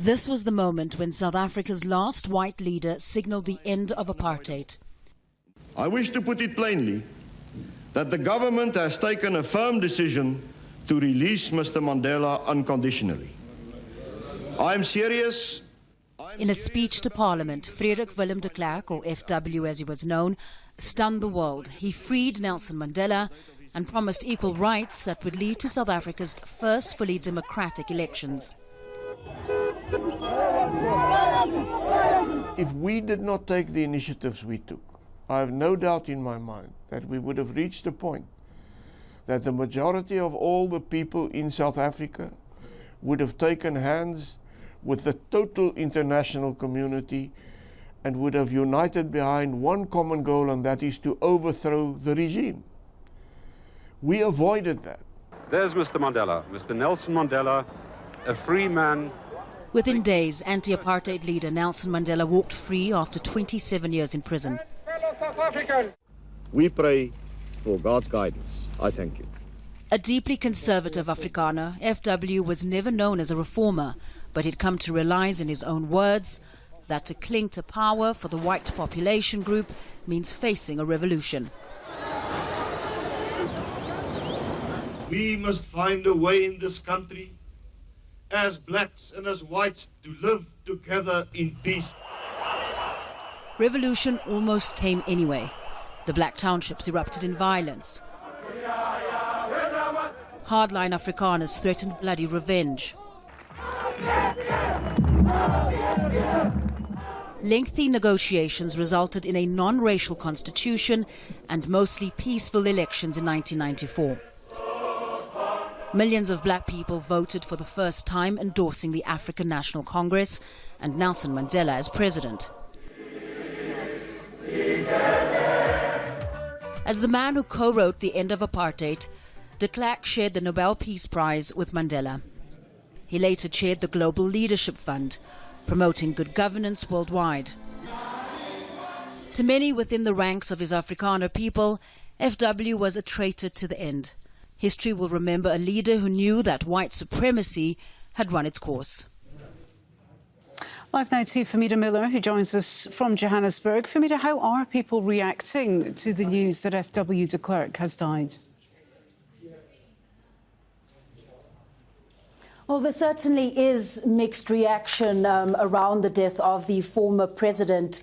This was the moment when South Africa's last white leader signaled the end of apartheid. I wish to put it plainly that the government has taken a firm decision to release Mr. Mandela unconditionally. I am serious. In a speech to Parliament, Frederik Willem de Klerk, or FW as he was known, stunned the world. He freed Nelson Mandela and promised equal rights that would lead to South Africa's first fully democratic elections. If we did not take the initiatives we took, I have no doubt in my mind that we would have reached a point that the majority of all the people in South Africa would have taken hands with the total international community and would have united behind one common goal, and that is to overthrow the regime. We avoided that. There's Mr. Mandela, Mr. Nelson Mandela, a free man. Within days, anti-apartheid leader Nelson Mandela walked free after 27 years in prison. We pray for God's guidance. I thank you. A deeply conservative Afrikaner, FW was never known as a reformer, but he'd come to realize in his own words that to cling to power for the white population group means facing a revolution. We must find a way in this country, as blacks and as whites, to live together in peace. Revolution almost came anyway. The black townships erupted in violence. Hardline Afrikaners threatened bloody revenge. Lengthy negotiations resulted in a non-racial constitution and mostly peaceful elections in 1994. Millions of black people voted for the first time, endorsing the African National Congress and Nelson Mandela as president. As the man who co-wrote The End of Apartheid, de Klerk shared the Nobel Peace Prize with Mandela. He later chaired the Global Leadership Fund, promoting good governance worldwide. To many within the ranks of his Afrikaner people, FW was a traitor to the end. History will remember a leader who knew that white supremacy had run its course. Live now to Famida Miller, who joins us from Johannesburg. Famida, how are people reacting to the news that FW de Klerk has died? Well, there certainly is mixed reaction around the death of the former president.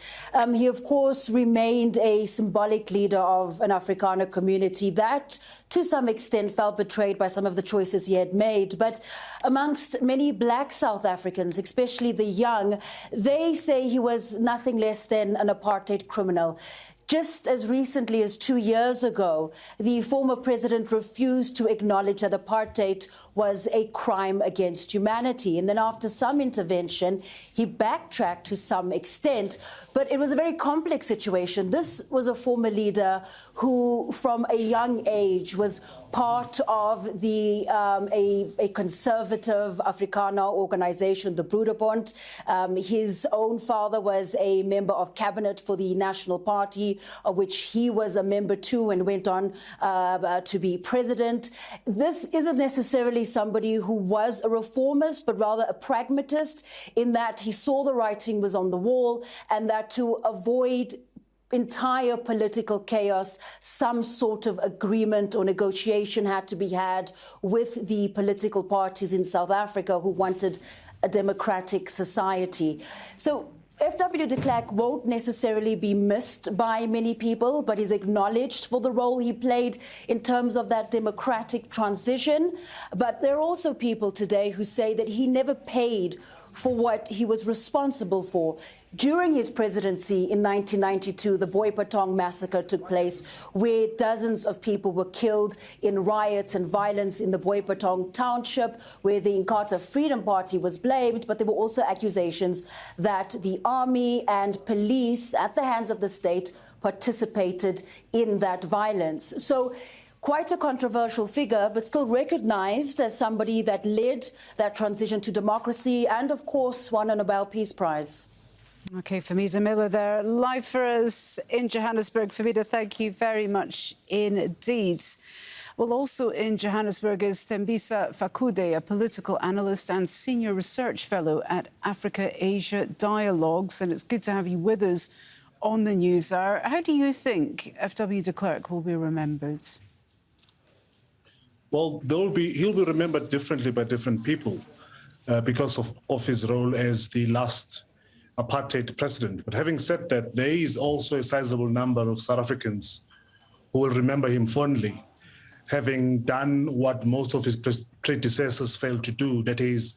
He, of course, remained a symbolic leader of an Afrikaner community that, to some extent, felt betrayed by some of the choices he had made. But amongst many black South Africans, especially the young, they say he was nothing less than an apartheid criminal. Just as recently as 2 years ago, the former president refused to acknowledge that apartheid was a crime against humanity. And then after some intervention, he backtracked to some extent. But it was a very complex situation. This was a former leader who, from a young age, was part of a conservative Afrikaner organization, the Broederbond. His own father was a member of cabinet for the National Party, of which he was a member too and went on to be president. This isn't necessarily somebody who was a reformist, but rather a pragmatist, in that he saw the writing was on the wall and that to avoid entire political chaos, some sort of agreement or negotiation had to be had with the political parties in South Africa who wanted a democratic society. So FW de Klerk won't necessarily be missed by many people, but is acknowledged for the role he played in terms of that democratic transition. But there are also people today who say that he never paid for what he was responsible for. During his presidency in 1992, the Boipatong massacre took place, where dozens of people were killed in riots and violence in the Boipatong township, where the Inkatha Freedom Party was blamed, but there were also accusations that the army and police, at the hands of the state, participated in that violence. So quite a controversial figure, but still recognized as somebody that led that transition to democracy and, of course, won a Nobel Peace Prize. OK, Famida Miller there, live for us in Johannesburg. Famida, thank you very much indeed. Well, also in Johannesburg is Thembisa Fakude, a political analyst and senior research fellow at Africa-Asia Dialogues. And it's good to have you with us on the News Hour. How do you think F.W. de Klerk will be remembered? Well, he'll be remembered differently by different people because of his role as the last apartheid president. But having said that, there is also a sizable number of South Africans who will remember him fondly, having done what most of his predecessors failed to do, that is,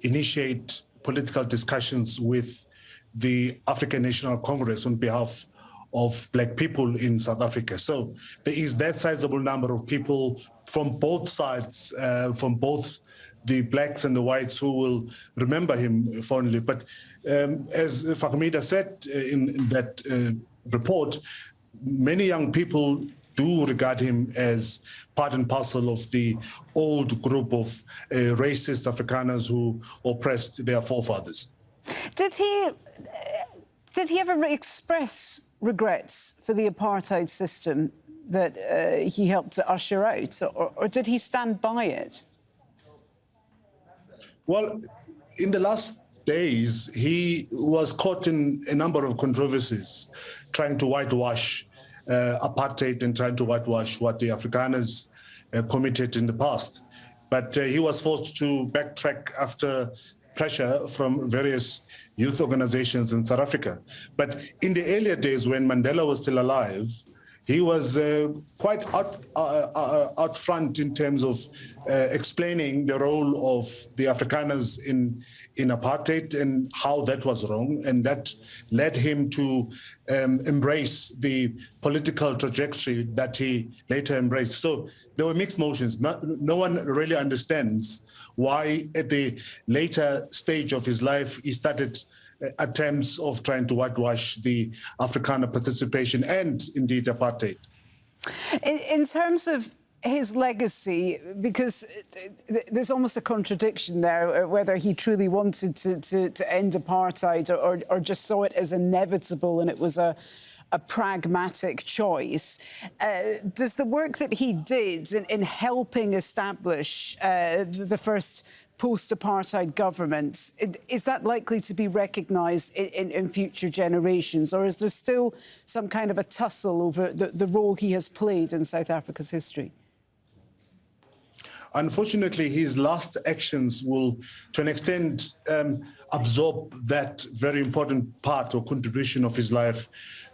initiate political discussions with the African National Congress on behalf of Black people in South Africa. So there is that sizable number of people from both sides, from both the Blacks and the Whites, who will remember him fondly. But as Fakumida said in that report, many young people do regard him as part and parcel of the old group of racist Afrikaners who oppressed their forefathers. Did he ever express regrets for the apartheid system that he helped to usher out, or did he stand by it? Well, in the last days, he was caught in a number of controversies, trying to whitewash apartheid and trying to whitewash what the Afrikaners committed in the past. But he was forced to backtrack after pressure from various youth organizations in South Africa. But in the earlier days, when Mandela was still alive, he was quite out front in terms of explaining the role of the Afrikaners in apartheid and how that was wrong, and that led him to embrace the political trajectory that he later embraced. So there were mixed motions. No one really understands why at the later stage of his life he started attempts of trying to whitewash the Afrikaner participation and indeed apartheid. In terms of his legacy, because there's almost a contradiction there, whether he truly wanted to end apartheid or just saw it as inevitable and it was a pragmatic choice. Does the work that he did in helping establish the first post-apartheid government, is that likely to be recognised in future generations, or is there still some kind of a tussle over the role he has played in South Africa's history? Unfortunately, his last actions will, to an extent, absorb that very important part or contribution of his life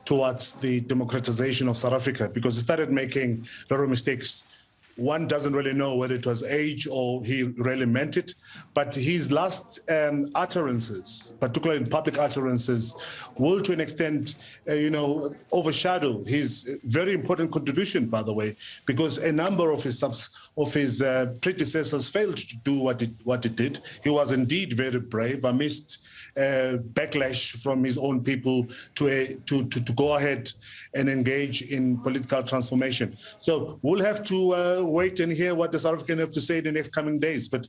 towards the democratization of South Africa, because he started making a lot of mistakes. One doesn't really know whether it was age or he really meant it, but his last utterances, particularly in public utterances, will to an extent, overshadow his very important contribution, by the way, because a number of his predecessors failed to do what he did. He was indeed very brave amidst backlash from his own people to go ahead and engage in political transformation. So we'll have to wait and hear what the South Africans have to say in the next coming days. But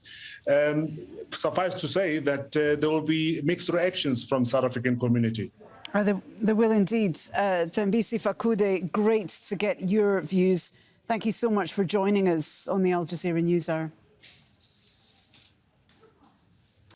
suffice to say that there will be mixed reactions from South African community. There will indeed. Thembisa Fakude, great to get your views. Thank you so much for joining us on the Al Jazeera News Hour.